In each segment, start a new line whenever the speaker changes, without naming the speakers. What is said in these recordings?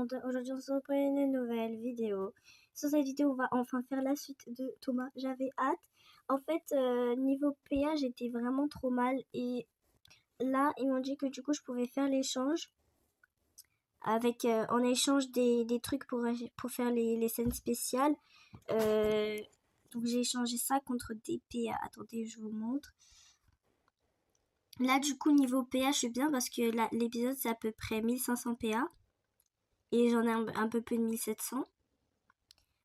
monde, aujourd'hui on se retrouve pour une nouvelle vidéo. Sur cette vidéo on va enfin faire la suite de Thomas, j'avais hâte. En fait niveau PA j'étais vraiment trop mal et là ils m'ont dit que du coup je pouvais faire l'échange avec en échange des trucs pour faire les scènes spéciales. Donc j'ai échangé ça contre des PA, attendez je vous montre. Là du coup niveau PA je suis bien parce que l'épisode c'est à peu près 1500 PA. Et j'en ai un peu plus de 1700.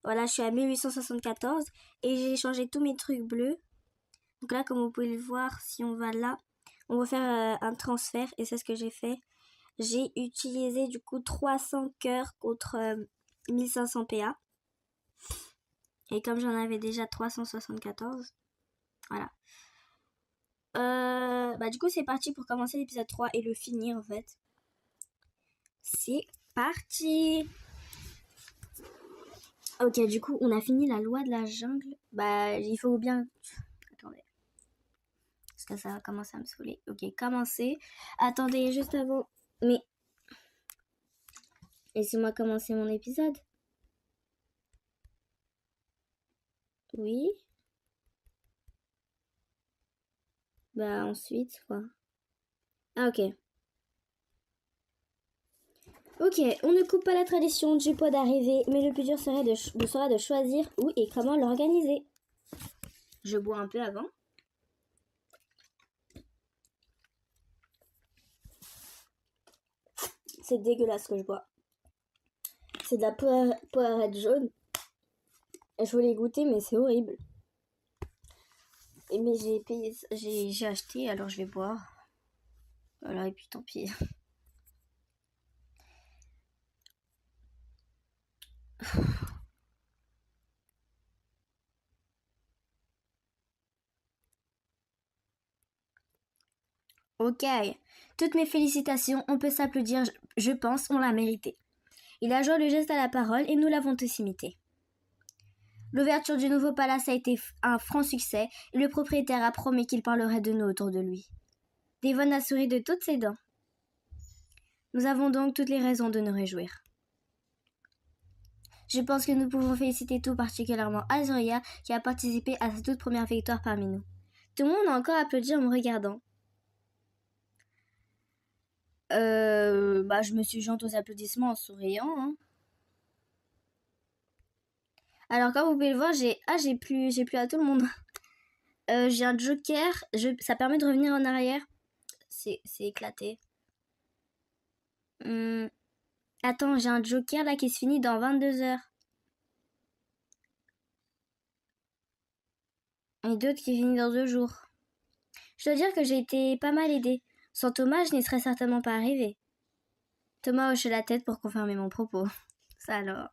Voilà, je suis à 1874 et j'ai changé tous mes trucs bleus. Donc là, comme vous pouvez le voir, si on va là, on va faire un transfert et c'est ce que j'ai fait. J'ai utilisé du coup 300 cœurs contre 1500 PA. Et comme j'en avais déjà 374, voilà. Du coup, c'est parti pour commencer l'épisode 3 et le finir en fait. C'est parti! Ok, du coup, on a fini la loi de la jungle. Bah, il faut bien... Attendez. Parce que ça va commencer à me saouler. Ok, commencer. Attendez, juste avant... Mais... Laissez-moi commencer mon épisode. Oui. Bah, ensuite, quoi. Ah, ok. Ok, on ne coupe pas la tradition du pot d'arrivée, mais le plus dur sera de choisir où et comment l'organiser. Je bois un peu avant. C'est dégueulasse ce que je bois. C'est de la poirette jaune. Je voulais goûter, mais c'est horrible. Mais j'ai payé, j'ai acheté, alors je vais boire. Voilà, et puis tant pis. Ok, toutes mes félicitations, on peut s'applaudir, je pense, on l'a mérité. Il a joué le geste à la parole et nous l'avons tous imité. L'ouverture du nouveau palace a été un franc succès et le propriétaire a promis qu'il parlerait de nous autour de lui. Devon a souri de toutes ses dents. Nous avons donc toutes les raisons de nous réjouir. Je pense que nous pouvons féliciter tout particulièrement Azuria qui a participé à sa toute première victoire parmi nous. Tout le monde a encore applaudi en me regardant. Je me suis jointe aux applaudissements en souriant. Hein. Alors comme vous pouvez le voir, j'ai plus à tout le monde. J'ai un joker, ça permet de revenir en arrière. C'est éclaté. Attends, j'ai un joker là qui se finit dans 22 heures. Et d'autres qui finit dans 2 jours. Je dois dire que j'ai été pas mal aidée. Sans Thomas, je n'y serais certainement pas arrivée. Thomas hoche la tête pour confirmer mon propos. Ça alors,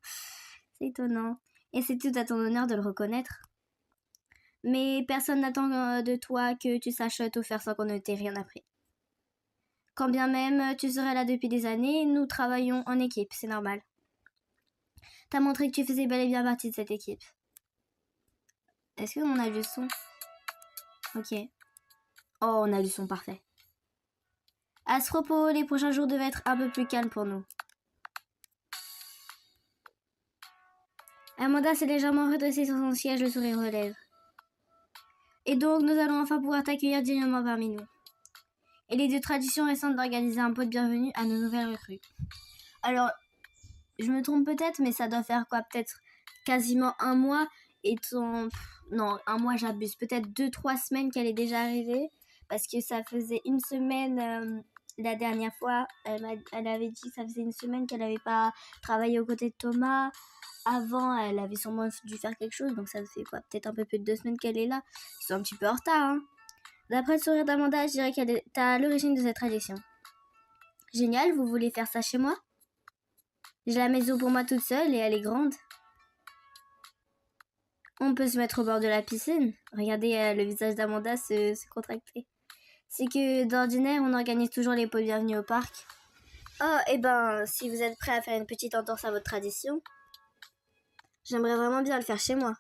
c'est étonnant. Et c'est tout à ton honneur de le reconnaître. Mais personne n'attend de toi que tu saches tout faire sans qu'on ne t'ait rien appris. Quand bien même tu serais là depuis des années, nous travaillons en équipe, c'est normal. T'as montré que tu faisais bel et bien partie de cette équipe. Est-ce qu'on a du son? Ok. Oh, on a du son parfait. À ce propos, les prochains jours devaient être un peu plus calmes pour nous. Amanda s'est légèrement redressée sur son siège, le sourire aux lèvres. Et donc, nous allons enfin pouvoir t'accueillir dignement parmi nous. Il est de tradition récente d'organiser un pot de bienvenue à nos nouvelles recrues. Alors, je me trompe peut-être, mais ça doit faire quoi? Peut-être quasiment un mois. Et non, un mois j'abuse. Peut-être 2-3 semaines qu'elle est déjà arrivée. Parce que ça faisait une semaine... La dernière fois, elle avait dit que ça faisait une semaine qu'elle n'avait pas travaillé aux côtés de Thomas. Avant, elle avait sûrement dû faire quelque chose. Donc ça fait quoi? Peut-être un peu plus de 2 semaines qu'elle est là. Ils sont un petit peu en retard. Hein. D'après le sourire d'Amanda, je dirais qu'elle est à l'origine de cette tradition. Génial, vous voulez faire ça chez moi? J'ai la maison pour moi toute seule et elle est grande. On peut se mettre au bord de la piscine. Regardez le visage d'Amanda se contracter. C'est que d'ordinaire, on organise toujours les pots de bienvenue au parc. Oh, et si vous êtes prêts à faire une petite entorse à votre tradition, j'aimerais vraiment bien le faire chez moi.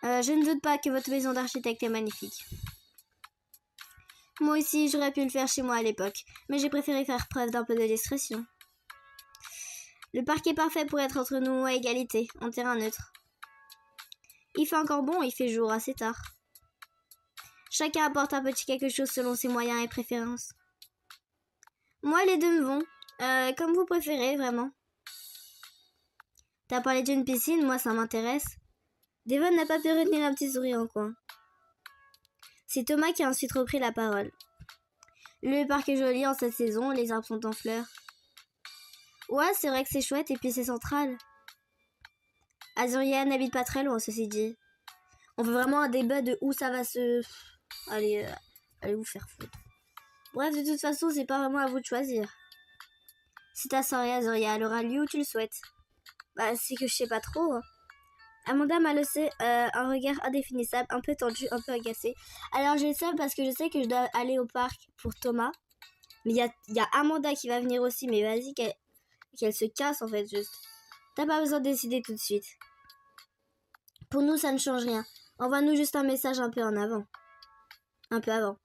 Je ne doute pas que votre maison d'architecte est magnifique. Moi aussi, j'aurais pu le faire chez moi à l'époque, mais j'ai préféré faire preuve d'un peu de discrétion. Le parc est parfait pour être entre nous à égalité, en terrain neutre. Il fait encore bon, il fait jour assez tard. Chacun apporte un petit quelque chose selon ses moyens et préférences. Moi, les deux me vont. Comme vous préférez, vraiment. T'as parlé d'une piscine, moi ça m'intéresse. Devon n'a pas pu retenir un petit sourire en coin. C'est Thomas qui a ensuite repris la parole. Le parc est joli en cette saison, les arbres sont en fleurs. Ouais, c'est vrai que c'est chouette et puis c'est central. Azuria n'habite pas très loin, ceci dit. On veut vraiment un débat de où ça va se... Allez vous faire foutre. Bref, de toute façon, c'est pas vraiment à vous de choisir. Si ta soirée Azuria, elle aura lieu où tu le souhaites. Bah, c'est que je sais pas trop. Amanda m'a laissé un regard indéfinissable, un peu tendu, un peu agacé. Alors je le sais parce que je sais que je dois aller au parc pour Thomas. Mais il y a Amanda qui va venir aussi, mais vas-y qu'elle se casse en fait juste. T'as pas besoin de décider tout de suite. Pour nous, ça ne change rien. Envoie-nous juste un message un peu en avant. Un peu avant.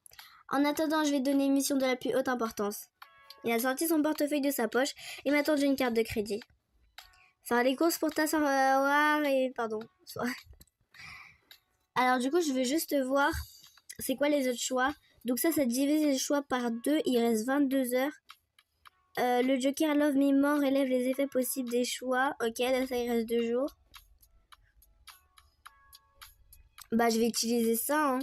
En attendant, je vais te donner une mission de la plus haute importance. Il a sorti son portefeuille de sa poche et m'a tendu une carte de crédit. Faire les courses pour ta soirée et... Pardon. Alors du coup, je vais juste voir c'est quoi les autres choix. Donc ça divise les choix par 2. Il reste 22 heures. Le Joker Love Me More élève les effets possibles des choix. Ok, là ça il reste 2 jours. Bah je vais utiliser ça. Hein.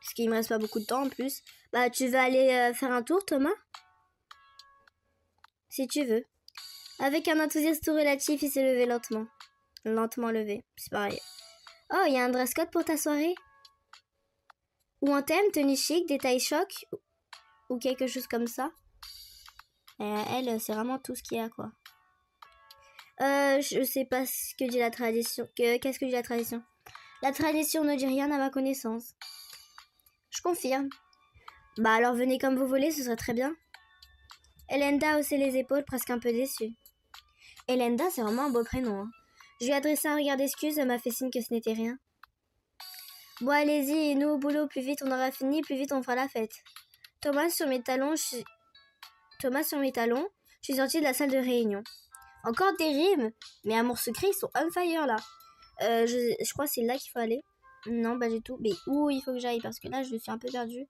Parce qu'il me reste pas beaucoup de temps en plus. Bah tu vas aller faire un tour Thomas? Si tu veux. Avec un enthousiasme tout relatif, il s'est levé lentement. Lentement levé, c'est pareil. Oh, il y a un dress code pour ta soirée? Ou un thème, tenue chic, détail choc? Ou quelque chose comme ça? Elle, c'est vraiment tout ce qu'il y a, quoi. Je sais pas ce que dit la tradition. Qu'est-ce que dit la tradition? La tradition ne dit rien à ma connaissance. Je confirme. Bah alors venez comme vous voulez, ce serait très bien. Elenda a haussé les épaules, presque un peu déçue. Elenda, c'est vraiment un beau prénom. Hein. Je lui ai adressé un regard d'excuse, elle m'a fait signe que ce n'était rien. Bon, allez-y, et nous au boulot, plus vite on aura fini, plus vite on fera la fête. Thomas sur mes talons, je suis sortie de la salle de réunion. Encore des rimes, mais Amour Secret, ils sont on fire là. Je crois que c'est là qu'il faut aller. Non, pas du tout. Mais où il faut que j'aille? Parce que là, je suis un peu perdue.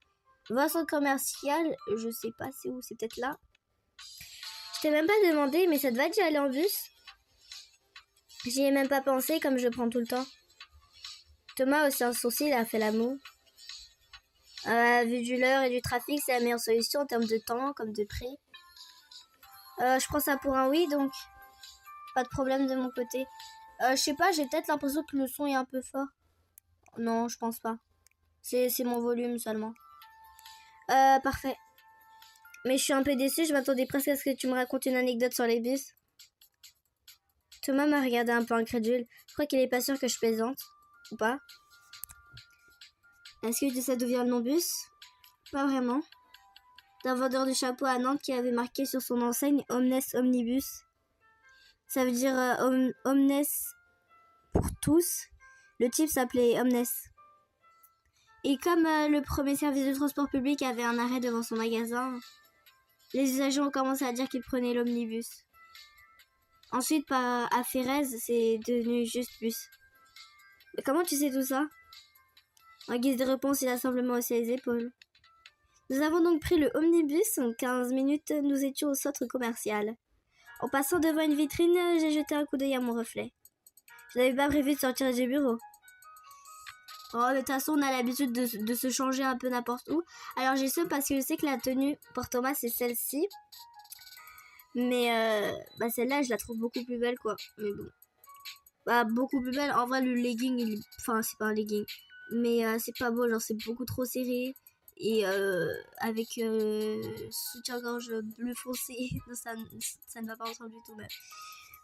Voie centre commercial, je sais pas c'est où, c'est peut-être là. Je t'ai même pas demandé, mais ça te va d'y aller en bus? J'y ai même pas pensé comme je prends tout le temps. Thomas aussi un sourcil a fait la moue. Vu du l'heure et du trafic, c'est la meilleure solution en termes de temps comme de prix. Je prends ça pour un oui, donc pas de problème de mon côté. Je sais pas, j'ai peut-être l'impression que le son est un peu fort. Non, je pense pas. C'est mon volume seulement. Parfait. Mais je suis un peu déçue, je m'attendais presque à ce que tu me racontes une anecdote sur les bus. Thomas m'a regardé un peu incrédule. Je crois qu'il est pas sûr que je plaisante. Ou pas? Est-ce que tu sais d'où vient le nom bus? Pas vraiment. D'un vendeur de chapeaux à Nantes qui avait marqué sur son enseigne Omnes Omnibus. Ça veut dire Omnes pour tous. Le type s'appelait Omnes. Et comme le premier service de transport public avait un arrêt devant son magasin, les usagers ont commencé à dire qu'ils prenaient l'omnibus. Ensuite, à Ferrez, c'est devenu juste bus. Mais comment tu sais tout ça? En guise de réponse, il a simplement haussé les épaules. Nous avons donc pris le omnibus. En 15 minutes, nous étions au centre commercial. En passant devant une vitrine, j'ai jeté un coup d'œil à mon reflet. Je n'avais pas prévu de sortir du bureau. Oh, de toute façon, on a l'habitude de se changer un peu n'importe où. Alors, j'ai ça parce que je sais que la tenue pour Thomas, c'est celle-ci. Mais celle-là, je la trouve beaucoup plus belle, quoi. Mais bon. Bah, beaucoup plus belle. En vrai, le legging, enfin, c'est pas un legging. Mais c'est pas beau, genre, c'est beaucoup trop serré. Et avec soutien-gorge bleu foncé, non, ça ne va pas ensemble du tout, même.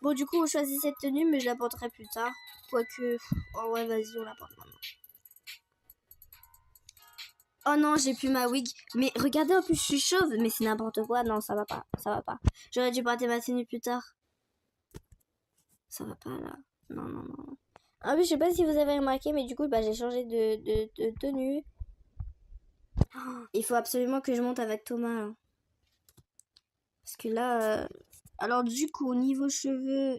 Bon, du coup, on choisit cette tenue, mais je la porterai plus tard. Quoique, oh ouais, vas-y, on la porte maintenant. Oh non, j'ai plus ma wig. Mais regardez, en plus, je suis chauve. Mais c'est n'importe quoi. Non, ça va pas. Ça va pas. J'aurais dû porter ma tenue plus tard. Ça va pas, là. Non, non, non. Ah oui, je sais pas si vous avez remarqué, mais du coup, j'ai changé de tenue. Oh, il faut absolument que je monte avec Thomas, là. Parce que là... Alors du coup, au niveau cheveux...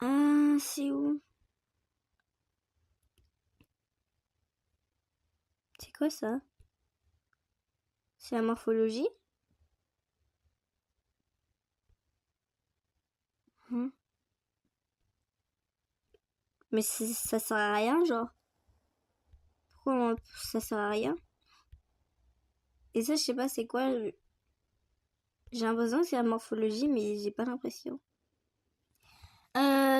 Ah, c'est où? C'est quoi ça? C'est la morphologie? Hmm. Mais ça sert à rien, genre. Pourquoi ça sert à rien? Et ça, je sais pas c'est quoi. J'ai l'impression que c'est la morphologie, mais j'ai pas l'impression.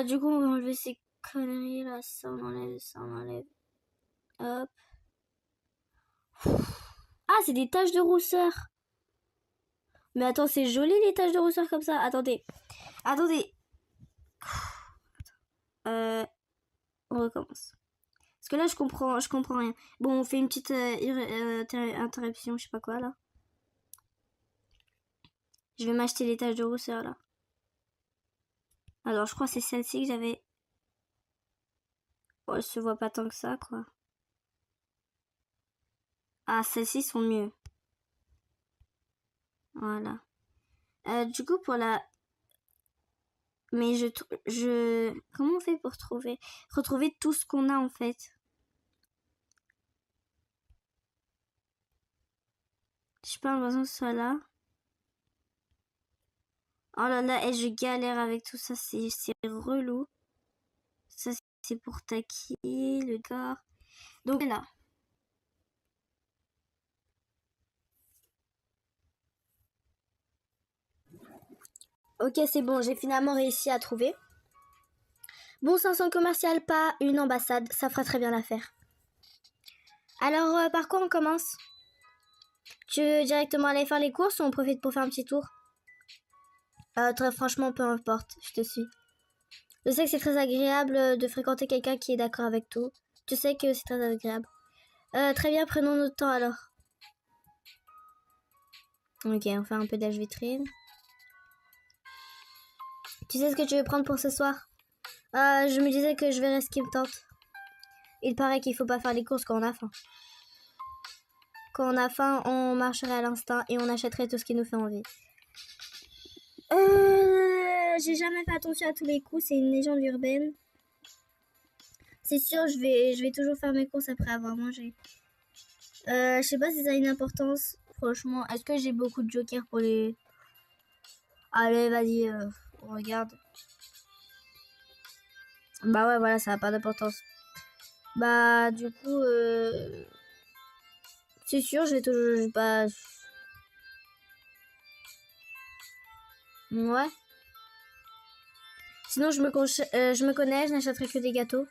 Du coup, on va enlever ces conneries là. Ça, on enlève, ça, on enlève. Hop. Ah, c'est des taches de rousseur. Mais attends, c'est joli les taches de rousseur comme ça. Attendez. Attendez. On recommence. Parce que là, je comprends rien. Bon, on fait une petite interruption, je sais pas quoi là. Je vais m'acheter les taches de rousseur là. Alors, je crois que c'est celle-ci que j'avais. Oh, elle se voit pas tant que ça, quoi. Ah, celles-ci sont mieux. Voilà. Du coup, pour la... Mais Comment on fait pour retrouver tout ce qu'on a, en fait? J'ai pas l'impression que ce soit là. Oh là là, je galère avec tout ça, c'est relou. Ça, c'est pour taquiller le corps. Donc là. Ok, c'est bon, j'ai finalement réussi à trouver. Bon, c'est un centre commercial, pas une ambassade, ça fera très bien l'affaire. Alors, par quoi on commence? Tu veux directement aller faire les courses ou on profite pour faire un petit tour? Très franchement, peu importe, je te suis. Je sais que c'est très agréable de fréquenter quelqu'un qui est d'accord avec tout. Tu sais que c'est très agréable. Très bien, prenons notre temps alors. Ok, on fait un peu d'âge vitrine. Tu sais ce que tu veux prendre pour ce soir? Je me disais que je verrais ce qui me tente. Il paraît qu'il faut pas faire les courses quand on a faim. Quand on a faim, on marcherait à l'instinct et on achèterait tout ce qui nous fait envie. J'ai jamais fait attention à tous les coups, c'est une légende urbaine. C'est sûr, je vais toujours faire mes courses après avoir mangé. Je sais pas si ça a une importance. Franchement, est-ce que j'ai beaucoup de jokers pour les... Allez, vas-y, on regarde. Bah ouais, voilà, ça n'a pas d'importance. Bah, du coup, c'est sûr, je vais toujours... Bah... Ouais. Sinon, je me connais, je n'achèterai que des gâteaux.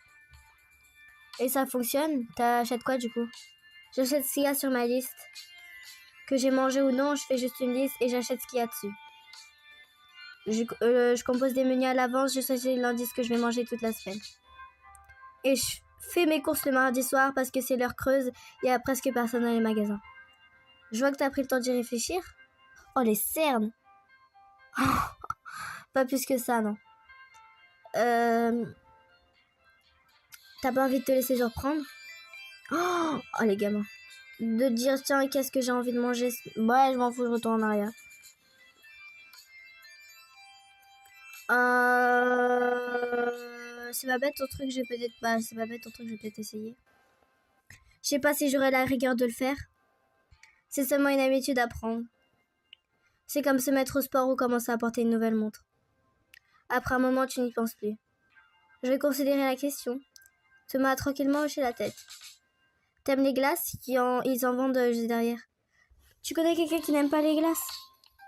Et ça fonctionne? T'achètes quoi, du coup? J'achète ce qu'il y a sur ma liste. Que j'ai mangé ou non, je fais juste une liste et j'achète ce qu'il y a dessus. Je compose des menus à l'avance, je sais l'indice que je vais manger toute la semaine. Et je fais mes courses le mardi soir parce que c'est l'heure creuse, il y a presque personne dans les magasins. Je vois que t'as pris le temps d'y réfléchir. Oh, les cernes! Pas plus que ça, non. T'as pas envie de te laisser surprendre? Oh, les gamins. De dire, tiens, qu'est-ce que j'ai envie de manger? Ouais, je m'en fous, je retourne en arrière. C'est pas bête ton truc, je vais peut-être... Bah, c'est pas bête ton truc, je vais peut-être essayer. Je sais pas si j'aurai la rigueur de le faire. C'est seulement une habitude à prendre. C'est comme se mettre au sport ou commencer à porter une nouvelle montre. Après un moment, tu n'y penses plus. Je vais considérer la question. Thomas a tranquillement hoché la tête. T'aimes les glaces? Ils en vendent juste derrière. Tu connais quelqu'un qui n'aime pas les glaces?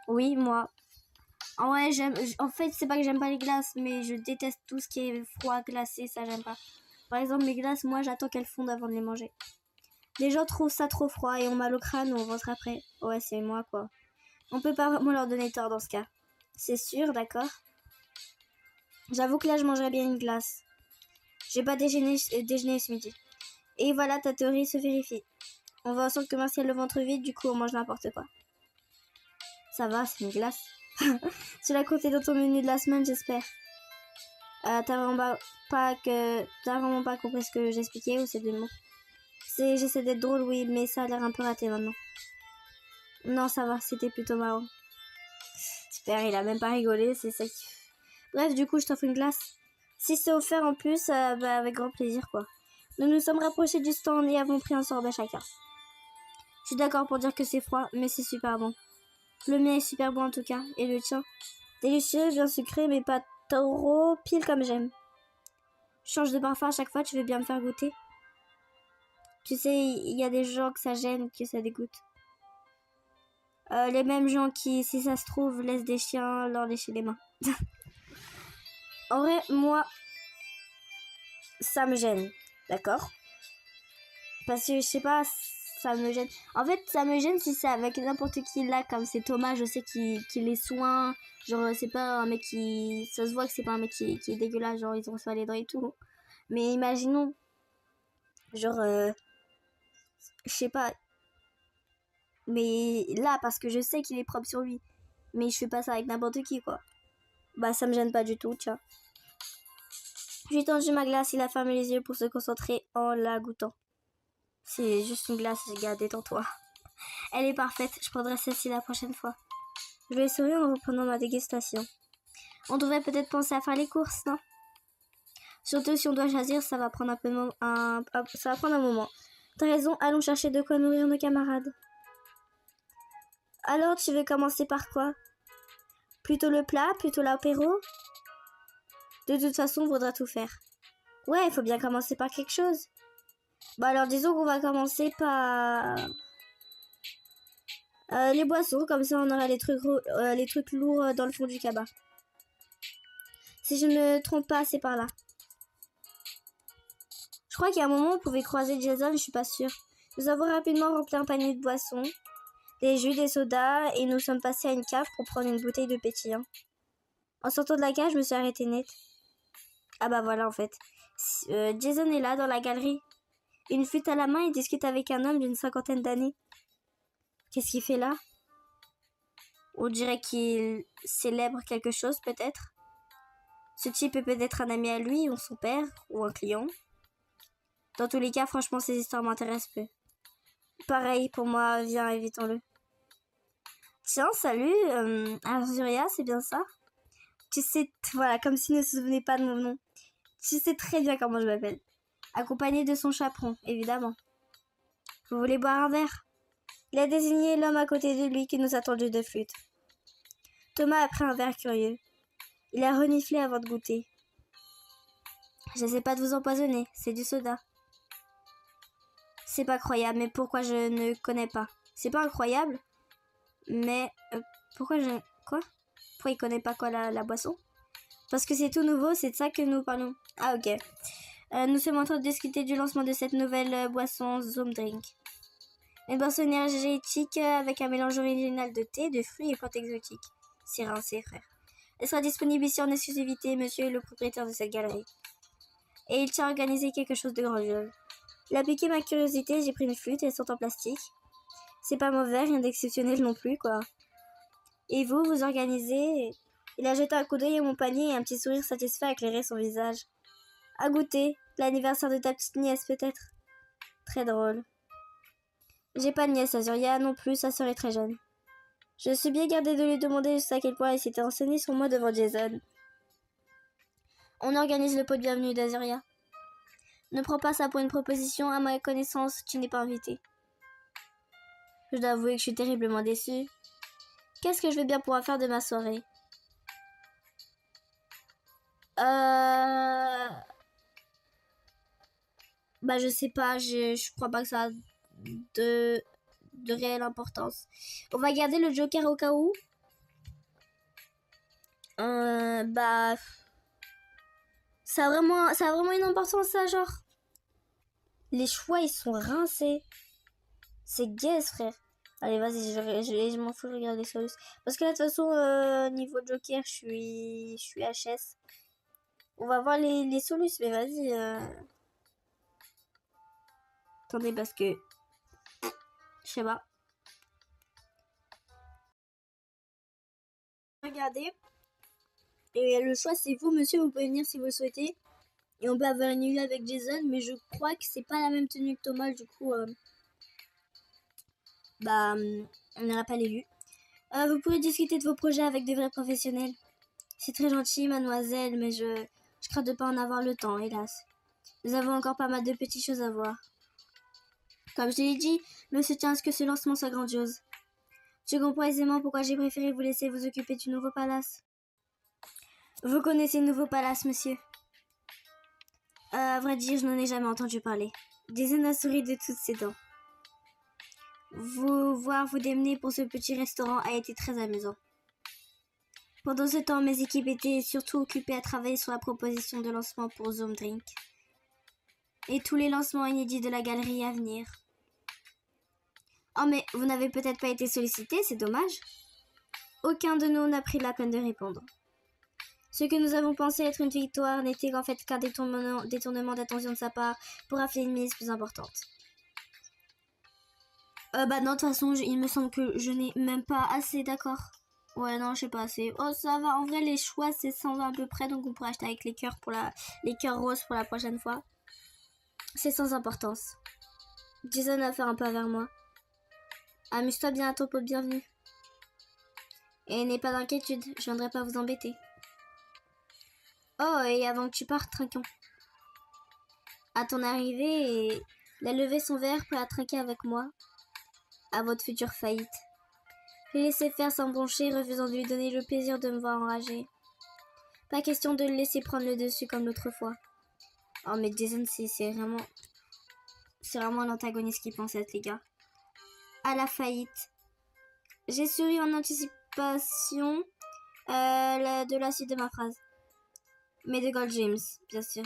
Oui, moi. Ah ouais, en fait, c'est pas que j'aime pas les glaces, mais je déteste tout ce qui est froid, glacé, ça j'aime pas. Par exemple, mes glaces, moi j'attends qu'elles fondent avant de les manger. Les gens trouvent ça trop froid et ont mal au crâne ou au ventre après. Ouais, c'est moi quoi. On peut pas vraiment leur donner tort dans ce cas. C'est sûr, d'accord. J'avoue que là, je mangerais bien une glace. J'ai pas déjeuné ce midi. Et voilà, ta théorie se vérifie. On va au centre commercial le ventre vide, du coup on mange n'importe quoi. Ça va, c'est une glace. Tu l'as compté dans ton menu de la semaine, j'espère. T'as vraiment pas compris ce que j'expliquais ou c'est des mots? J'essaie d'être drôle, oui, mais ça a l'air un peu raté maintenant. Non, ça va, c'était plutôt marrant. Super, il a même pas rigolé, c'est ça qui... Bref, du coup, je t'offre une glace. Si c'est offert en plus, bah, avec grand plaisir, quoi. Nous nous sommes rapprochés du stand et avons pris un sorbet chacun. Je suis d'accord pour dire que c'est froid, mais c'est super bon. Le mien est super bon en tout cas, et le tien? Délicieux, bien sucré, mais pas trop pile comme j'aime. Je change de parfum à chaque fois, tu veux bien me faire goûter? Tu sais, il y a des gens que ça gêne, que ça dégoûte. Les mêmes gens qui, si ça se trouve, laissent des chiens leur lécher les mains. En vrai, moi, ça me gêne, d'accord? Parce que, je sais pas, ça me gêne. En fait, ça me gêne si c'est avec n'importe qui là, comme c'est Thomas, je sais qu'il les soigne. Genre, c'est pas un mec qui... Ça se voit que c'est pas un mec qui est dégueulasse, genre, ils ont reçu les dents et tout. Mais imaginons, genre, je sais pas. Mais là, parce que je sais qu'il est propre sur lui. Mais je fais pas ça avec n'importe qui, quoi. Bah, ça me gêne pas du tout, tiens. J'ai tendu ma glace, il a fermé les yeux pour se concentrer en la goûtant. C'est juste une glace, les gars, détends-toi. Elle est parfaite, je prendrai celle-ci la prochaine fois. Je vais sourire en reprenant ma dégustation. On devrait peut-être penser à faire les courses, non? Surtout si on doit choisir, ça va prendre ça va prendre un moment. T'as raison, allons chercher de quoi nourrir nos camarades. Alors, tu veux commencer par quoi? Plutôt le plat, plutôt l'apéro? De toute façon, on voudra tout faire. Ouais, il faut bien commencer par quelque chose. Bah alors, disons qu'on va commencer par... les boissons, comme ça on aura les trucs lourds dans le fond du cabas. Si je ne me trompe pas, c'est par là. Je crois qu'il y a un moment où on pouvait croiser Jason, je suis pas sûre. Nous avons rapidement rempli un panier de boissons, des jus, des sodas, et nous sommes passés à une cave pour prendre une bouteille de pétillant. En sortant de la cave, je me suis arrêtée net. Ah bah voilà en fait. Jason est là, dans la galerie. Une flûte à la main, il discute avec un homme d'une 50aine d'années. Qu'est-ce qu'il fait là? On dirait qu'il célèbre quelque chose peut-être. Ce type est peut-être un ami à lui, ou son père, ou un client. Dans tous les cas, franchement, ces histoires m'intéressent peu. Pareil, pour moi, viens, évitons-le. Tiens, salut, Arzuria, c'est bien ça? Tu sais, voilà, comme s'il ne se souvenait pas de mon nom. Tu sais très bien comment je m'appelle. Accompagné de son chaperon, évidemment. Vous voulez boire un verre? Il a désigné l'homme à côté de lui qui nous a tendu de flûte. Thomas a pris un verre curieux. Il a reniflé avant de goûter. J'essaie pas de vous empoisonner, c'est du soda. C'est pas croyable, mais pourquoi je ne connais pas? C'est pas incroyable, mais pourquoi je... Quoi? Pourquoi il connaît pas quoi la boisson? Parce que c'est tout nouveau, c'est de ça que nous parlons. Ah ok. Nous sommes en train de discuter du lancement de cette nouvelle boisson Zoom Drink. Une boisson énergétique avec un mélange original de thé, de fruits et plantes exotiques. C'est rincé, frère. Elle sera disponible ici en exclusivité, monsieur est le propriétaire de cette galerie. Et il tient à organiser quelque chose de grandiose. Il a piqué ma curiosité, j'ai pris une flûte, elles sont en plastique. C'est pas mauvais, rien d'exceptionnel non plus, quoi. Et vous, vous organisez... Il a jeté un coup d'œil à mon panier et un petit sourire satisfait a éclairé son visage. À goûter, l'anniversaire de ta petite nièce peut-être. Très drôle. J'ai pas de nièce, Azuria non plus, sa sœur est très jeune. Je suis bien gardée de lui demander jusqu'à quel point il s'était renseigné sur moi devant Jason. On organise le pot de bienvenue d'Azuria. Ne prends pas ça pour une proposition, à ma connaissance, tu n'es pas invité. Je dois avouer que je suis terriblement déçue. Qu'est-ce que je vais bien pouvoir faire de ma soirée? Bah je sais pas, je crois pas que ça a de réelle importance. On va garder le Joker au cas où. Bah... ça a vraiment une importance ça, genre. Les choix, ils sont rincés. C'est gaze, frère. Allez, vas-y, je m'en fous de regarder Solus. Parce que là, de toute façon, niveau Joker, je suis HS. On va voir les Solus, mais vas-y. Attendez, parce que... Je sais pas. Regardez. Et le choix, c'est vous, monsieur. Vous pouvez venir si vous le souhaitez. Et on peut avoir une nuit avec Jason, mais je crois que c'est pas la même tenue que Thomas, du coup... bah... on n'aura pas l'élu. Vous pourrez discuter de vos projets avec de vrais professionnels. C'est très gentil, mademoiselle, mais je crains de pas en avoir le temps, hélas. Nous avons encore pas mal de petites choses à voir. Comme je l'ai dit, monsieur tient à ce que ce lancement soit grandiose. Je comprends aisément pourquoi j'ai préféré vous laisser vous occuper du nouveau palace. Vous connaissez le nouveau palace, monsieur? À vrai dire, je n'en ai jamais entendu parler. Jason a souri de toutes ses dents. Voir vous démener pour ce petit restaurant a été très amusant. Pendant ce temps, mes équipes étaient surtout occupées à travailler sur la proposition de lancement pour Zoom Drink et tous les lancements inédits de la galerie à venir. Oh mais vous n'avez peut-être pas été sollicité, c'est dommage. Aucun de nous n'a pris la peine de répondre. Ce que nous avons pensé être une victoire n'était qu'en fait qu'un détournement d'attention de sa part pour affiler une mise plus importante. Non, de toute façon, il me semble que je n'ai même pas assez, d'accord. Ouais, non, je sais pas assez. Oh, ça va, en vrai, les choix, c'est 120 à peu près, donc on pourra acheter avec les cœurs les cœurs roses pour la prochaine fois. C'est sans importance. Jason a fait un pas vers moi. Amuse-toi bien à ton pot de bienvenue. Et n'aie pas d'inquiétude, je viendrai pas vous embêter. Oh, et avant que tu partes, trinquons. À ton arrivée, il a levé son verre pour la trinquer avec moi. À votre future faillite. Je l'ai laissé faire sans broncher, refusant de lui donner le plaisir de me voir enragé. Pas question de le laisser prendre le dessus comme l'autre fois. Oh, mais Jason, c'est vraiment un antagoniste qui pense être, les gars. À la faillite. J'ai souri en anticipation de la suite de ma phrase. Mais de Gold James, bien sûr.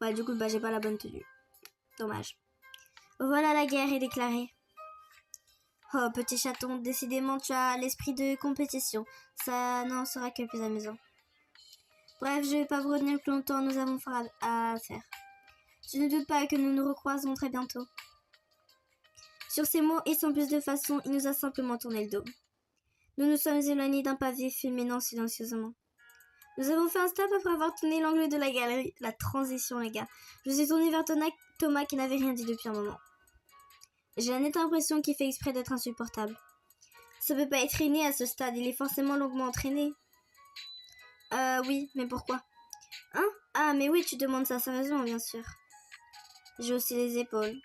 Ouais, du coup, j'ai pas la bonne tenue. Dommage. Voilà, la guerre est déclarée. Oh, petit chaton, décidément, tu as l'esprit de compétition. Ça n'en sera que plus amusant. Bref, je vais pas vous retenir plus longtemps, nous avons fort à faire. Je ne doute pas que nous nous recroiserons très bientôt. Sur ces mots, et sans plus de façon, il nous a simplement tourné le dos. Nous nous sommes éloignés d'un pavé fulminant silencieusement. Nous avons fait un stop après avoir tourné l'angle de la galerie. La transition, les gars. Je me suis tournée vers Thomas qui n'avait rien dit depuis un moment. J'ai la nette impression qu'il fait exprès d'être insupportable. Ça peut pas être inné à ce stade, il est forcément longuement entraîné. Oui, mais pourquoi? Hein? Ah, mais oui, tu demandes ça sérieusement, bien sûr. J'ai aussi les épaules.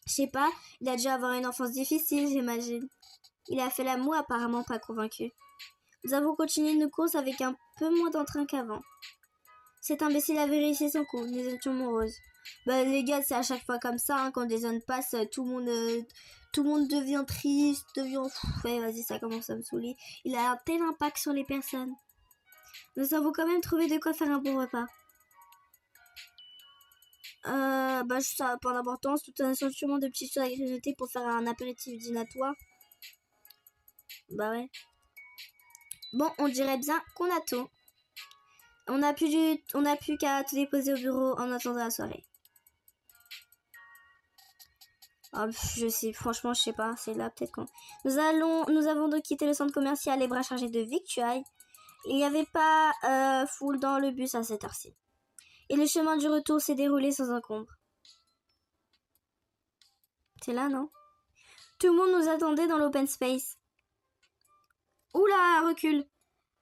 Je sais pas, il a dû avoir une enfance difficile, j'imagine. Il a fait l'amour, apparemment pas convaincu. Nous avons continué nos courses avec un peu moins d'entrain qu'avant. Cet imbécile avait réussi son coup, nous étions moroses. Les gars, c'est à chaque fois comme ça, hein, quand des zones passent, tout le monde devient triste, ouais, vas-y, ça commence à me saouler. Il a un tel impact sur les personnes. Nous avons quand même trouvé de quoi faire un bon repas. Ça n'a pas d'importance, tout un assortiment de petites choses à grignoter pour faire un apéritif dînatoire. Bah ouais. Bon, on dirait bien qu'on a tout. On n'a plus qu'à tout déposer au bureau en attendant la soirée. Oh, franchement, je sais pas, c'est là peut-être qu'on... Nous avons donc quitté le centre commercial les bras chargés de victuailles. Il n'y avait pas foule dans le bus à cette heure-ci. Et le chemin du retour s'est déroulé sans encombre. C'est là, non? Tout le monde nous attendait dans l'open space. Oula, recule.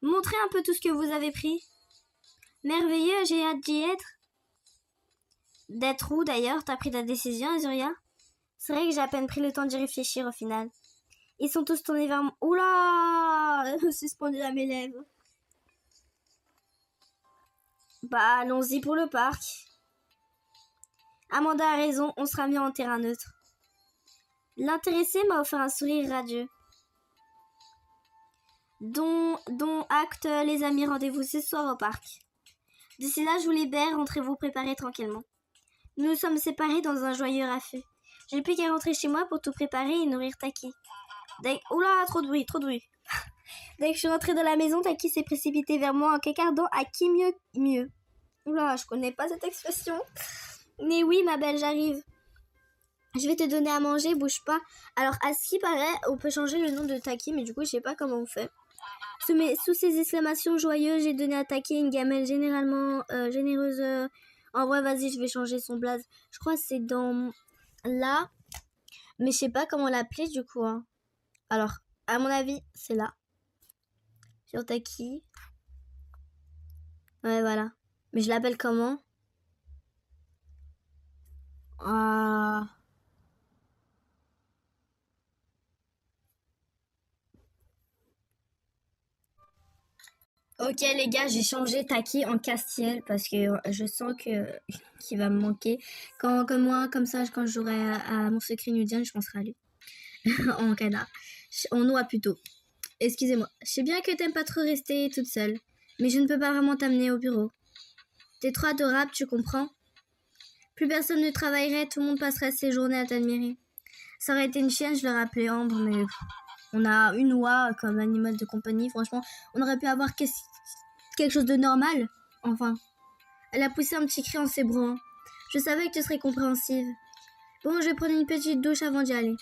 Montrez un peu tout ce que vous avez pris. Merveilleux, j'ai hâte d'y être. D'être où d'ailleurs? T'as pris ta décision, Azuria? C'est vrai que j'ai à peine pris le temps d'y réfléchir au final. Ils sont tous tournés vers moi. Oula! Suspendu à mes lèvres. Allons-y pour le parc. Amanda a raison, on sera mieux en terrain neutre. L'intéressé m'a offert un sourire radieux. Dont acte, les amis, rendez-vous ce soir au parc. D'ici là, je vous libère, rentrez vous préparer tranquillement. Nous nous sommes séparés dans un joyeux raffut. Je n'ai plus qu'à rentrer chez moi pour tout préparer et nourrir Taki. Oula, trop de bruit. Dès que je suis rentrée dans la maison, Taki s'est précipité vers moi en cacardant à qui mieux. Oula, je connais pas cette expression. Mais oui, ma belle, j'arrive. Je vais te donner à manger, bouge pas. Alors, à ce qui paraît, on peut changer le nom de Taki, mais du coup, je sais pas comment on fait. Sous ces exclamations joyeuses, j'ai donné à Taki une gamelle généralement généreuse. En vrai, vas-y, je vais changer son blaze. Je crois que c'est dans là. Mais je sais pas comment l'appeler du coup. Hein. Alors, à mon avis, c'est là. Sur Taki. Ouais, voilà. Mais je l'appelle comment? Ah. Ok les gars, j'ai changé Taki en Castiel parce que je sens que qu'il va me manquer. Comme moi, comme ça, quand j'aurai à mon secret nudien, je penserai à lui. En canard. En noix plutôt. Excusez-moi. Je sais bien que t'aimes pas trop rester toute seule, mais je ne peux pas vraiment t'amener au bureau. T'es trop adorable, tu comprends? Plus personne ne travaillerait, tout le monde passerait ses journées à t'admirer. Ça aurait été une chienne, je l'aurais appelée Ambre, mais on a une oie comme animal de compagnie. Franchement, on aurait pu avoir quelque chose de normal. Enfin, elle a poussé un petit cri en s'ébrouant. Je savais que tu serais compréhensive. Bon, je vais prendre une petite douche avant d'y aller.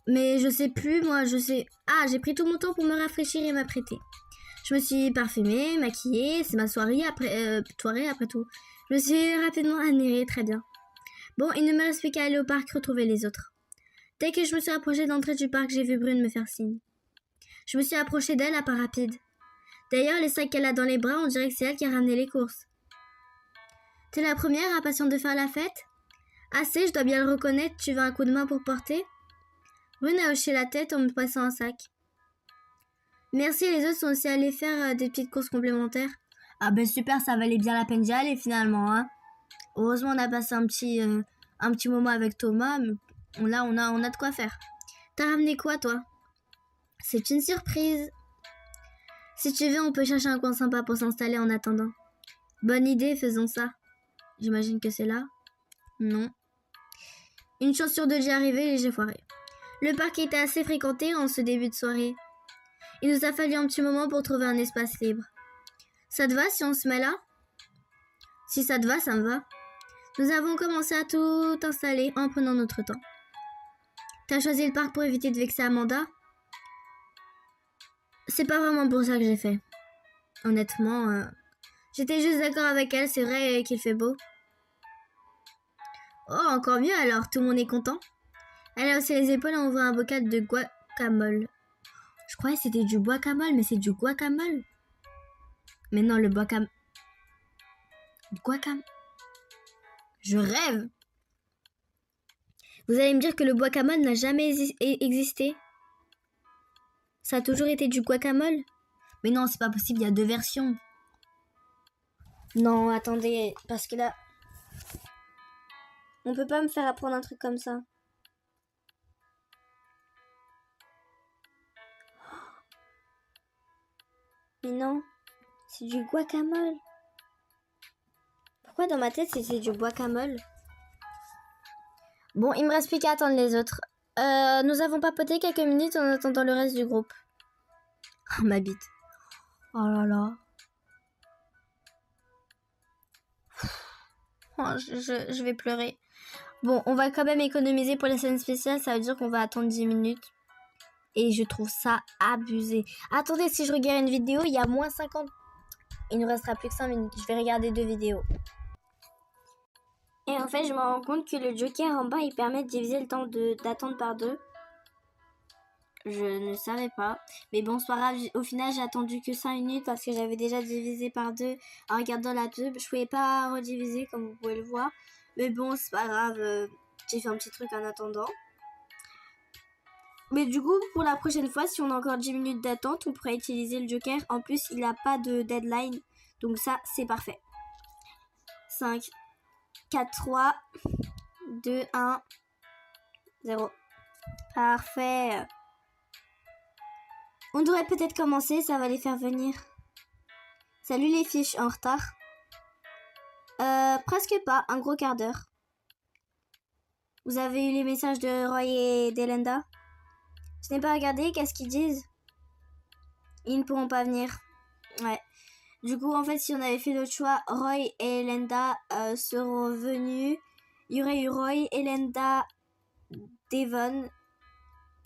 Mais je sais plus, moi, je sais... Ah, j'ai pris tout mon temps pour me rafraîchir et m'apprêter. Je me suis parfumée, maquillée, c'est ma soirée après tout. Je me suis rapidement admirée, très bien. Bon, il ne me reste plus qu'à aller au parc retrouver les autres. Dès que je me suis approchée de l'entrée du parc, j'ai vu Brune me faire signe. Je me suis approchée d'elle à pas rapide. D'ailleurs, les sacs qu'elle a dans les bras, on dirait que c'est elle qui a ramené les courses. T'es la première impatiente de faire la fête? Assez, je dois bien le reconnaître, tu veux un coup de main pour porter? Brune a hoché la tête en me passant un sac. Merci, les autres sont aussi allés faire des petites courses complémentaires. Ah ben super, ça valait bien la peine d'y aller finalement, hein. Heureusement, on a passé un petit moment avec Thomas, mais on a de quoi faire. T'as ramené quoi, toi? C'est une surprise. Si tu veux, on peut chercher un coin sympa pour s'installer en attendant. Bonne idée, faisons ça. J'imagine que c'est là. Non. Une chance sur deux d'y arriver et j'ai foiré. Le parc était assez fréquenté en ce début de soirée. Il nous a fallu un petit moment pour trouver un espace libre. Ça te va si on se met là? Si ça te va, ça me va. Nous avons commencé à tout installer en prenant notre temps. T'as choisi le parc pour éviter de vexer Amanda? C'est pas vraiment pour ça que j'ai fait. Honnêtement, j'étais juste d'accord avec elle, c'est vrai qu'il fait beau. Oh, encore mieux alors, tout le monde est content. Elle a haussé les épaules en ouvrant un bocal de guacamole. Je croyais que c'était du guacamole, mais c'est du guacamole. Mais non, le guacamole... Guacamole... Je rêve. Vous allez me dire que le guacamole n'a jamais existé? Ça a toujours été du guacamole? Mais non, c'est pas possible, il y a deux versions. Non, attendez, parce que là... On peut pas me faire apprendre un truc comme ça. Mais non, c'est du guacamole. Pourquoi dans ma tête c'est du guacamole? Bon, il me reste plus qu'à attendre les autres. Nous avons papoté quelques minutes en attendant le reste du groupe. Oh, ma bite. Oh là là. Oh, je vais pleurer. Bon, on va quand même économiser pour la scène spéciale. Ça veut dire qu'on va attendre 10 minutes. Et je trouve ça abusé. Attendez, si je regarde une vidéo, il y a moins 50. Il ne restera plus que 5 minutes. Je vais regarder 2 vidéos. Et en fait, je me rends compte que le joker en bas, il permet de diviser le temps d'attente par 2. Je ne savais pas. Mais bon, c'est pas grave. Au final, j'ai attendu que 5 minutes parce que j'avais déjà divisé par 2 en regardant la pub. Je pouvais pas rediviser comme vous pouvez le voir. Mais bon, c'est pas grave. J'ai fait un petit truc en attendant. Mais du coup, pour la prochaine fois, si on a encore 10 minutes d'attente, on pourrait utiliser le joker. En plus, il n'a pas de deadline. Donc ça, c'est parfait. 5, 4, 3, 2, 1, 0. Parfait. On devrait peut-être commencer, ça va les faire venir. Salut les filles, je suis en retard. Presque pas, un gros quart d'heure. Vous avez eu les messages de Roy et d'Elenda? Je n'ai pas regardé, qu'est-ce qu'ils disent? Ils ne pourront pas venir. Ouais. Du coup, en fait, si on avait fait notre choix, Roy et Elenda seront venus. Il y aurait eu Roy, Elenda, Devon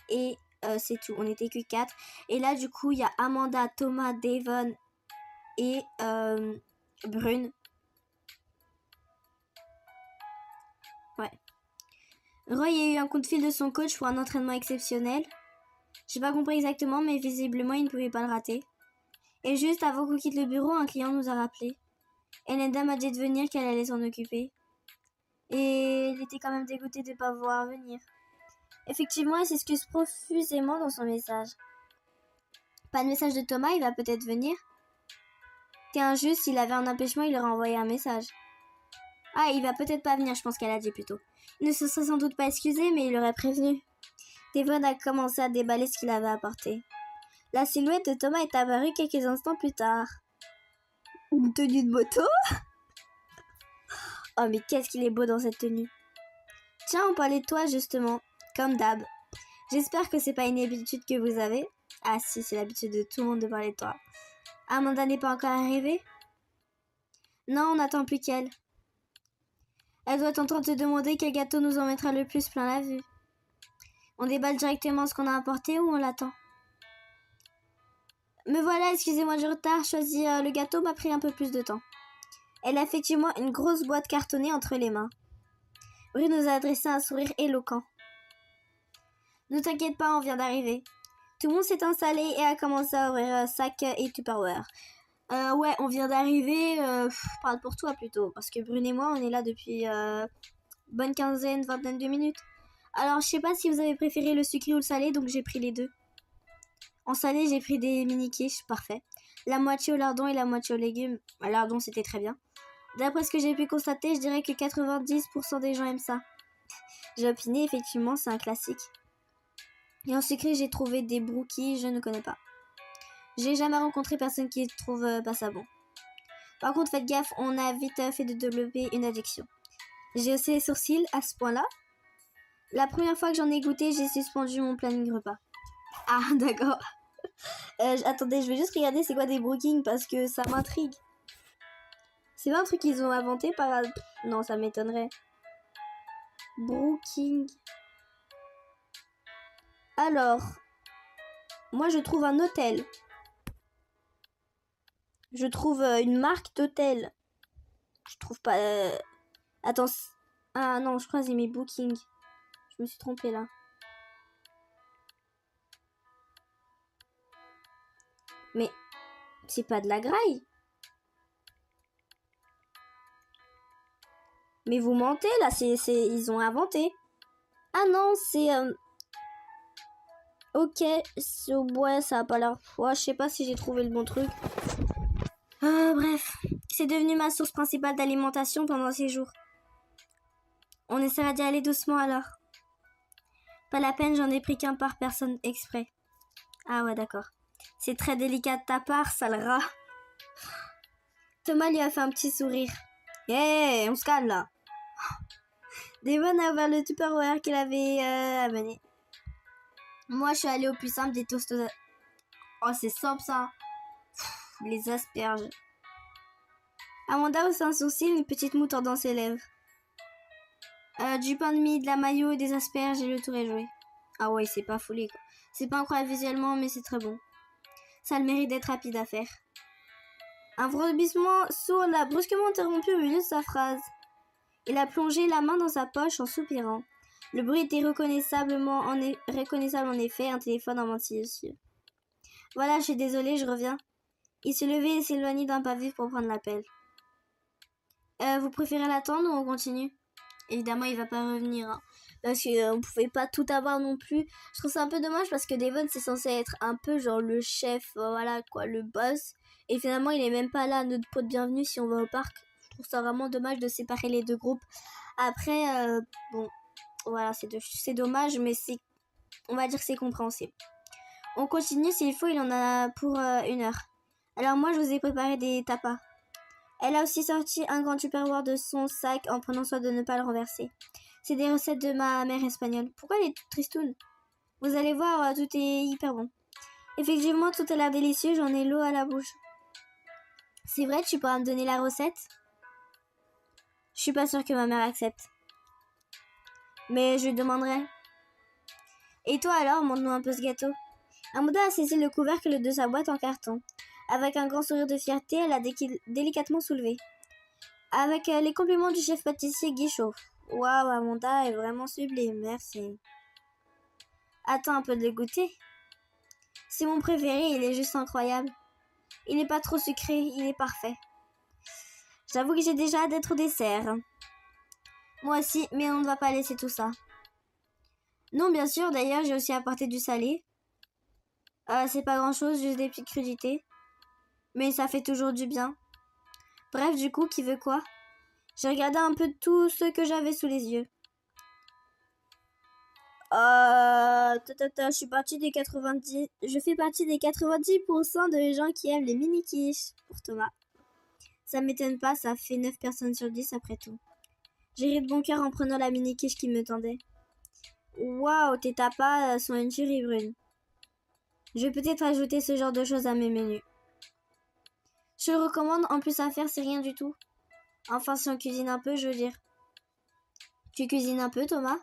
et c'est tout. On n'était que 4. Et là, du coup, il y a Amanda, Thomas, Devon et Brune. Ouais. Roy a eu un coup de fil de son coach pour un entraînement exceptionnel. J'ai pas compris exactement, mais visiblement il ne pouvait pas le rater. Et juste avant qu'on quitte le bureau, un client nous a rappelé. Et Linda m'a dit de venir, qu'elle allait s'en occuper. Et il était quand même dégoûté de ne pas voir venir. Effectivement, elle s'excuse profusément dans son message. Pas de message de Thomas, il va peut-être venir. T'es injuste, s'il avait un empêchement, il aurait envoyé un message. Ah, il va peut-être pas venir, je pense qu'elle a dit plutôt. Il ne se serait sans doute pas excusé, mais il aurait prévenu. Devon a commencé à déballer ce qu'il avait apporté. La silhouette de Thomas est apparue quelques instants plus tard. Une tenue de moto? Oh, mais qu'est-ce qu'il est beau dans cette tenue. Tiens, on parlait de toi, justement. Comme d'hab. J'espère que c'est pas une habitude que vous avez. Ah si, c'est l'habitude de tout le monde de parler de toi. Amanda n'est pas encore arrivée? Non, on n'attend plus qu'elle. Elle doit être en train de se demander quel gâteau nous en mettra le plus plein la vue. On déballe directement ce qu'on a apporté ou on l'attend? Me voilà, excusez-moi du retard. Choisir le gâteau m'a pris un peu plus de temps. Elle a effectivement une grosse boîte cartonnée entre les mains. Bru nous a adressé un sourire éloquent. Ne t'inquiète pas, on vient d'arriver. Tout le monde s'est installé et a commencé à ouvrir sac et Tupperware. Ouais, on vient d'arriver. Parle pour toi plutôt, parce que Brune et moi, on est là depuis bonne vingtaine de minutes. Alors, je sais pas si vous avez préféré le sucré ou le salé, donc j'ai pris les deux. En salé, j'ai pris des mini quiches, parfait. La moitié au lardon et la moitié aux légumes. Le lardon, c'était très bien. D'après ce que j'ai pu constater, je dirais que 90% des gens aiment ça. J'ai opiné, effectivement, c'est un classique. Et en sucré, j'ai trouvé des brookies, je ne connais pas. J'ai jamais rencontré personne qui trouve pas ça bon. Par contre, faites gaffe, on a vite fait de développer une addiction. J'ai haussé les sourcils à ce point-là. La première fois que j'en ai goûté, j'ai suspendu mon planning repas. Ah, d'accord. Attendez, je vais juste regarder c'est quoi des brookings parce que ça m'intrigue. C'est pas un truc qu'ils ont inventé par... Non, ça m'étonnerait. Brooking. Alors, moi je trouve un hôtel. Je trouve une marque d'hôtel. Je trouve pas... Attends. Ah non, je crois que j'ai mis booking. Je me suis trompée là. Mais c'est pas de la graille. Mais vous mentez là, ils ont inventé. Ah non, c'est... Ok, ouais, ça a pas l'air... Ouais, je sais pas si j'ai trouvé le bon truc. Bref, c'est devenu ma source principale d'alimentation pendant ces jours. On essaiera d'y aller doucement alors. Pas la peine, j'en ai pris qu'un par personne exprès. Ah ouais, d'accord. C'est très délicat de ta part, sale rat. Thomas lui a fait un petit sourire. Hé, on se calme là. Devon a ouvert le Tupperware qu'il avait amené. Moi, je suis allée au plus simple des toasts. Oh, c'est simple ça. Les asperges. Amanda hausse un sourcil, une petite moue tordant ses lèvres. Du pain de mie, de la mayo et des asperges et le tour est joué. Ah ouais, c'est pas foulé quoi. C'est pas incroyable visuellement, mais c'est très bon. Ça a le mérite d'être rapide à faire. Un frémissement sourd l'a brusquement interrompu au milieu de sa phrase. Il a plongé la main dans sa poche en soupirant. Le bruit était reconnaissable en effet, un téléphone en silencieux. Voilà, je suis désolée, je reviens. Il se levait et s'éloignait d'un pas vif pour prendre l'appel. Vous préférez l'attendre ou on continue? Évidemment, il va pas revenir. Hein, parce qu'on pouvait pas tout avoir non plus. Je trouve ça un peu dommage parce que Devon, c'est censé être un peu genre le chef, voilà quoi, le boss. Et finalement, il est même pas là, notre pot de bienvenue si on va au parc. Je trouve ça vraiment dommage de séparer les deux groupes. Après, bon, voilà, c'est dommage, mais on va dire que c'est compréhensible. On continue, s'il faut, il en a pour 1 heure. Alors moi, je vous ai préparé des tapas. Elle a aussi sorti un grand tupperware de son sac en prenant soin de ne pas le renverser. C'est des recettes de ma mère espagnole. Pourquoi elle est toute tristoune? Vous allez voir, tout est hyper bon. Effectivement, tout a l'air délicieux, j'en ai l'eau à la bouche. C'est vrai, tu pourras me donner la recette? Je suis pas sûre que ma mère accepte. Mais je lui demanderai. Et toi alors, montre-nous un peu ce gâteau. Amanda a saisi le couvercle de sa boîte en carton. Avec un grand sourire de fierté, elle a délicatement soulevé. Avec les compliments du chef pâtissier Guichot. Waouh, Amanda est vraiment sublime, merci. Attends un peu de le goûter. C'est mon préféré, il est juste incroyable. Il n'est pas trop sucré, il est parfait. J'avoue que j'ai déjà hâte d'être au dessert. Moi aussi, mais on ne va pas laisser tout ça. Non, bien sûr, d'ailleurs, j'ai aussi apporté du salé. C'est pas grand chose, juste des petites crudités. Mais ça fait toujours du bien. Bref, du coup, qui veut quoi? J'ai regardé un peu tout ce que j'avais sous les yeux. Je suis partie des 90. Je fais partie des 90% de gens qui aiment les mini quiches. Pour Thomas. Ça m'étonne pas, ça fait 9 personnes sur 10 après tout. J'ai ri de bon cœur en prenant la mini quiche qui me tendait. Waouh, tes tapas sont une tuerie brune. Je vais peut-être ajouter ce genre de choses à mes menus. Je le recommande, en plus à faire, c'est rien du tout. Enfin, si on cuisine un peu, je veux dire. Tu cuisines un peu, Thomas?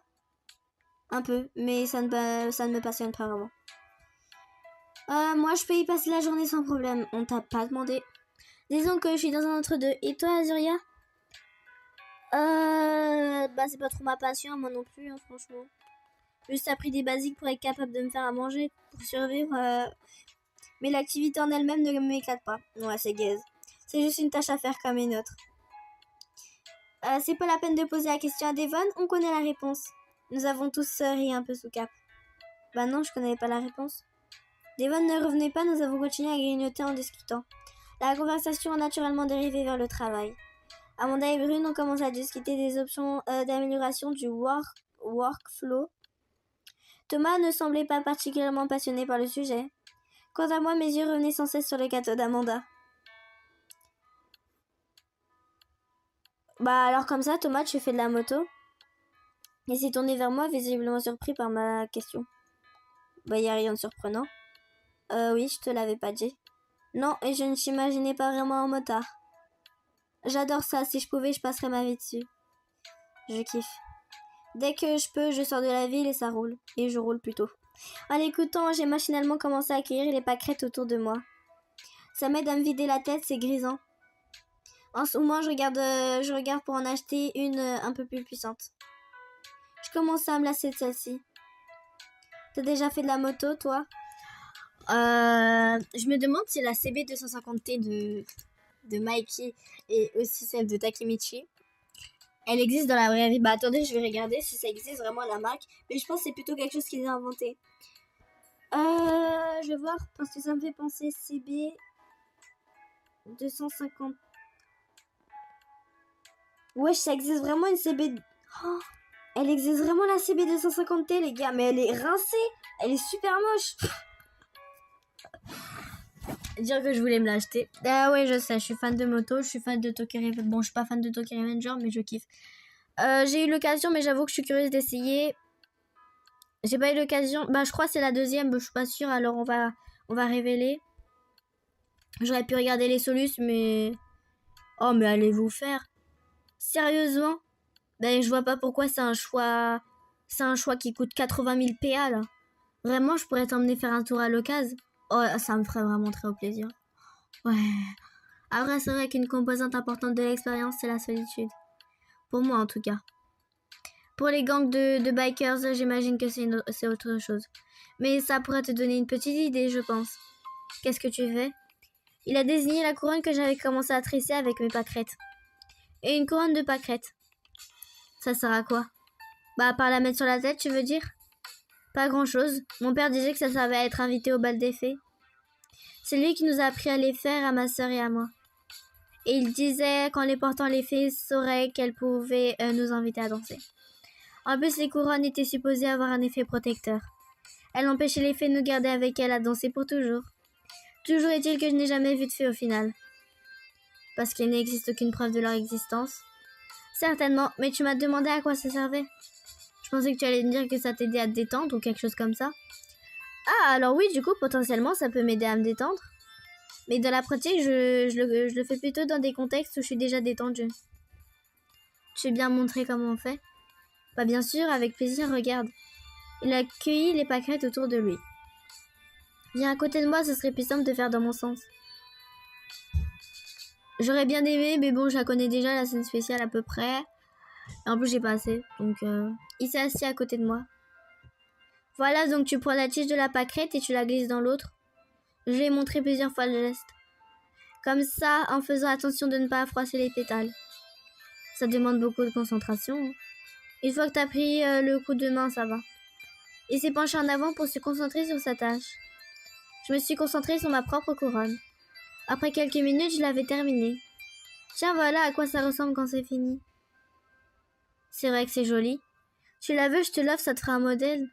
Un peu, mais ça ne me passionne pas vraiment. Moi, je peux y passer la journée sans problème. On t'a pas demandé. Disons que je suis dans un entre-deux. Et toi, Azuria? C'est pas trop ma passion, moi non plus, hein, franchement. Juste appris des basiques pour être capable de me faire à manger, pour survivre. Mais l'activité en elle-même ne m'éclate pas. Ouais, c'est gaze. C'est juste une tâche à faire comme une autre. C'est pas la peine de poser la question à Devon, on connaît la réponse. Nous avons tous ri un peu sous cap. Bah non, je connais pas la réponse. Devon ne revenait pas, nous avons continué à grignoter en discutant. La conversation a naturellement dérivé vers le travail. Amanda et Brune ont commencé à discuter des options d'amélioration du workflow. Thomas ne semblait pas particulièrement passionné par le sujet. Quant à moi, mes yeux revenaient sans cesse sur le gâteau d'Amanda. Bah alors comme ça, Thomas, tu fais de la moto? Il s'est tourné vers moi, visiblement surpris par ma question. Bah y a rien de surprenant. Oui, je te l'avais pas dit. Non, et je ne t'imaginais pas vraiment en motard. J'adore ça, si je pouvais, je passerais ma vie dessus. Je kiffe. Dès que je peux, je sors de la ville et ça roule. Et je roule plutôt. En l'écoutant, j'ai machinalement commencé à accueillir les pâquerettes autour de moi. Ça m'aide à me vider la tête, c'est grisant. En ce moment, je regarde pour en acheter une un peu plus puissante. Je commence à me lasser de celle-ci. T'as déjà fait de la moto, toi? Je me demande si la CB250T de Mikey et aussi celle de Takemichi, elle existe dans la vraie vie. Bah attendez, je vais regarder si ça existe vraiment la marque. Mais je pense que c'est plutôt quelque chose qu'ils ont inventé. Je vais voir parce que ça me fait penser CB 250. Wesh, ça existe vraiment une CB. Oh, elle existe vraiment la CB 250T, les gars. Mais elle est rincée. Elle est super moche. Dire que je voulais me l'acheter. Ah ouais, je sais, je suis fan de moto, je suis fan de Tokyo Revenger. Bon, je suis pas fan de Tokyo Revenger, mais je kiffe. J'ai eu l'occasion, mais j'avoue que je suis curieuse d'essayer. J'ai pas eu l'occasion. Bah, je crois que c'est la deuxième, je suis pas sûre. Alors, on va révéler. J'aurais pu regarder les solus, mais... Oh, mais allez vous faire. Sérieusement? Ben, je vois pas pourquoi c'est un choix... C'est un choix qui coûte 80 000 PA, là. Vraiment, je pourrais t'emmener faire un tour à l'occasion. Oh, ça me ferait vraiment très au plaisir. Ouais. Après, c'est vrai qu'une composante importante de l'expérience, c'est la solitude. Pour moi, en tout cas. Pour les gangs de bikers, j'imagine que c'est autre chose. Mais ça pourrait te donner une petite idée, je pense. Qu'est-ce que tu fais? Il a désigné la couronne que j'avais commencé à tresser avec mes pâquerettes. Et une couronne de pâquerettes. Ça sert à quoi? Bah, à part la mettre sur la tête, tu veux dire? Pas grand-chose. Mon père disait que ça servait à être invité au bal des fées. C'est lui qui nous a appris à les faire, à ma sœur et à moi. Et il disait qu'en les portant, les fées sauraient qu'elles pouvaient nous inviter à danser. En plus, les couronnes étaient supposées avoir un effet protecteur. Elles empêchaient les fées de nous garder avec elles à danser pour toujours. Toujours est-il que je n'ai jamais vu de fées au final. Parce qu'il n'existe aucune preuve de leur existence. Certainement, mais tu m'as demandé à quoi ça servait. Je pensais que tu allais me dire que ça t'aidait à te détendre ou quelque chose comme ça. Ah, alors oui, du coup, potentiellement, ça peut m'aider à me détendre. Mais dans la pratique, je le fais plutôt dans des contextes où je suis déjà détendue. Tu veux bien montrer comment on fait? Bah bien sûr, avec plaisir, regarde. Il a cueilli les pâquerettes autour de lui. Viens à côté de moi, ce serait plus simple de faire dans mon sens. J'aurais bien aimé, mais bon, je la connais déjà, la scène spéciale à peu près.
Et en plus, j'ai pas assez. Donc, il s'est assis à côté de moi. Voilà, donc tu prends la tige de la pâquerette et tu la glisses dans l'autre. Je lui ai montré plusieurs fois le geste. Comme ça, en faisant attention de ne pas froisser les pétales. Ça demande beaucoup de concentration. Une fois que tu as pris le coup de main, ça va. Il s'est penché en avant pour se concentrer sur sa tâche. Je me suis concentrée sur ma propre couronne. Après quelques minutes, je l'avais terminée. Tiens, voilà à quoi ça ressemble quand c'est fini. C'est vrai que c'est joli. Tu la veux, je te l'offre, ça te fera un modèle.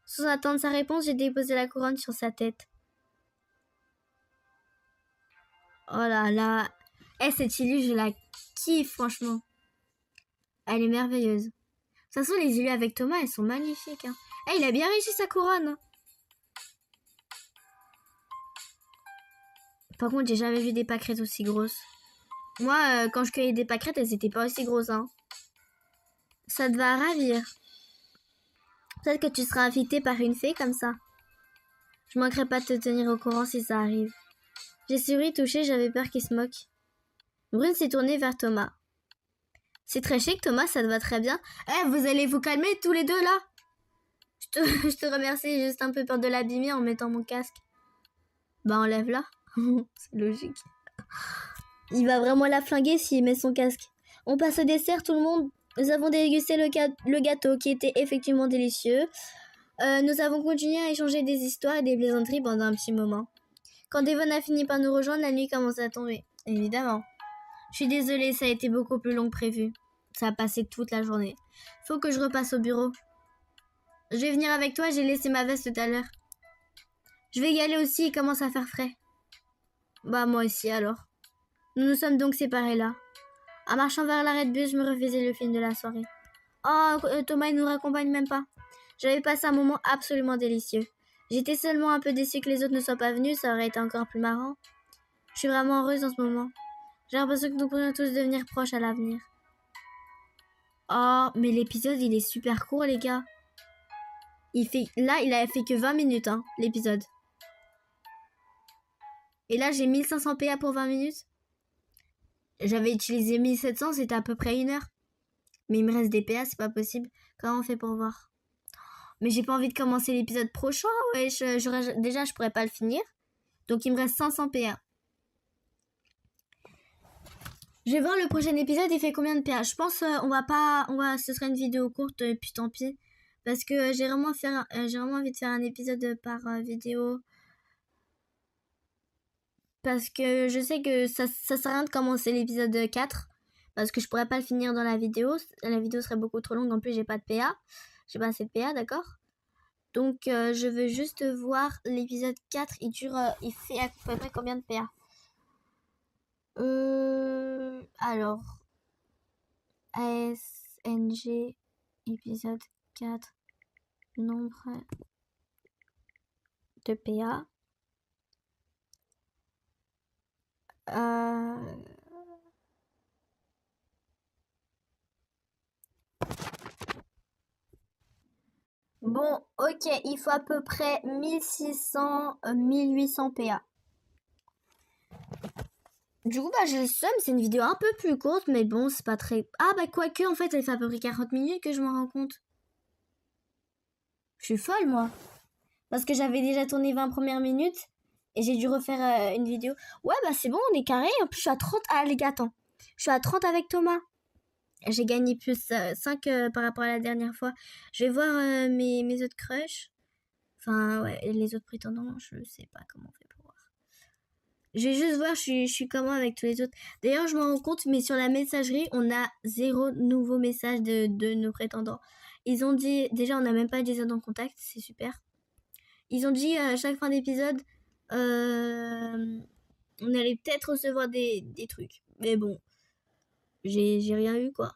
Sans attendre sa réponse, j'ai déposé la couronne sur sa tête. Oh là là. Cette illusion, je la kiffe, franchement. Elle est merveilleuse. De toute façon, les illusions avec Thomas, elles sont magnifiques. Hein. Il a bien réussi sa couronne. Hein. Par contre, j'ai jamais vu des pâquerettes aussi grosses. Moi, quand je cueillais des pâquerettes, elles étaient pas aussi grosses. Hein. Ça te va ravir. Peut-être que tu seras invité par une fée comme ça. Je manquerai pas de te tenir au courant si ça arrive. J'ai souri, touché, j'avais peur qu'il se moque. Brune s'est tournée vers Thomas. C'est très chic, Thomas, ça te va très bien. Vous allez vous calmer tous les deux là. Je te remercie, j'ai juste un peu peur de l'abîmer en mettant mon casque. Bah enlève-la. C'est logique. Il va vraiment la flinguer s'il met son casque. On passe au dessert, tout le monde. Nous avons dégusté le gâteau qui était effectivement délicieux. Nous avons continué à échanger des histoires et des plaisanteries pendant un petit moment. Quand Devon a fini par nous rejoindre, la nuit commençait à tomber. Évidemment. Je suis désolée, ça a été beaucoup plus long que prévu. Ça a passé toute la journée. Faut que je repasse au bureau. Je vais venir avec toi, j'ai laissé ma veste tout à l'heure. Je vais y aller aussi, il commence à faire frais. Bah moi aussi alors. Nous nous sommes donc séparés là. En marchant vers l'arrêt de bus, je me refaisais le film de la soirée. Oh, Thomas il nous raccompagne même pas. J'avais passé un moment absolument délicieux. J'étais seulement un peu déçue que les autres ne soient pas venus, ça aurait été encore plus marrant. Je suis vraiment heureuse en ce moment. J'ai l'impression que nous pourrions tous devenir proches à l'avenir. Oh, mais l'épisode il est super court les gars. Il a fait que 20 minutes, hein, l'épisode. Et là, j'ai 1500 PA pour 20 minutes. J'avais utilisé 1700, c'était à peu près 1 heure. Mais il me reste des PA, c'est pas possible. Comment on fait pour voir? Mais j'ai pas envie de commencer l'épisode prochain. Ouais, déjà, je pourrais pas le finir. Donc, il me reste 500 PA. Je vais voir le prochain épisode, il fait combien de PA? Je pense ce sera une vidéo courte, et puis tant pis. Parce que j'ai vraiment envie de faire un épisode par vidéo. Parce que je sais que ça sert à rien de commencer l'épisode 4. Parce que je pourrais pas le finir dans la vidéo. La vidéo serait beaucoup trop longue. En plus, j'ai pas de PA. J'ai pas assez de PA, d'accord? Donc, je veux juste voir l'épisode 4. Il fait à peu près combien de PA? Alors. ASNG, épisode 4. Nombre de PA. Bon, ok, il faut à peu près 1600-1800 PA. Du coup, j'ai le seum, c'est une vidéo un peu plus courte, mais bon, c'est pas très... quoique, en fait, elle fait à peu près 40 minutes que je m'en rends compte. Je suis folle, moi. Parce que j'avais déjà tourné 20 premières minutes, et j'ai dû refaire une vidéo. Ouais, c'est bon, on est carré. En plus, je suis à 30... Ah, les gars, attends. Je suis à 30 avec Thomas. J'ai gagné plus 5 par rapport à la dernière fois. Je vais voir mes autres crushs. Enfin, ouais, les autres prétendants, je sais pas comment on fait pour voir. Je vais juste voir, je suis comment avec tous les autres. D'ailleurs, je me rends compte, mais sur la messagerie, on a 0 nouveau message de nos prétendants. Ils ont dit, déjà, on n'a même pas des autres en contact, c'est super. Ils ont dit à chaque fin d'épisode, on allait peut-être recevoir des trucs. Mais bon, j'ai rien eu, quoi.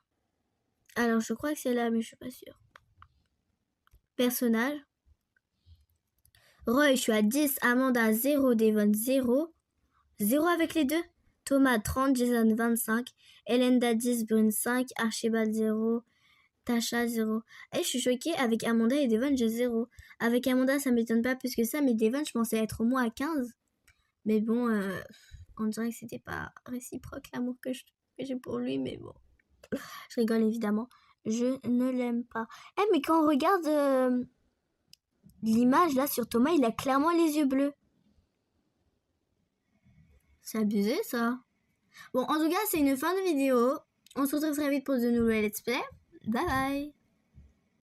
Alors, je crois que c'est là, mais je suis pas sûre. Personnage. Roy, je suis à 10. Amanda, 0. Devon, 0. 0 avec les deux. Thomas, 30. Jason, 25. Elenda, 10. Brune, 5. Archibald, 0. Tasha, 0. Je suis choquée. Avec Amanda et Devon, j'ai 0. Avec Amanda, ça m'étonne pas plus que ça. Mais Devon, je pensais être au moins à 15. Mais bon, on dirait que c'était pas réciproque l'amour que j'ai pour lui. Mais bon. Je rigole évidemment. Je ne l'aime pas. Eh, mais quand on regarde l'image là sur Thomas, il a clairement les yeux bleus. C'est abusé ça. Bon, en tout cas, c'est une fin de vidéo. On se retrouve très vite pour de nouvelles let's play. Bye bye.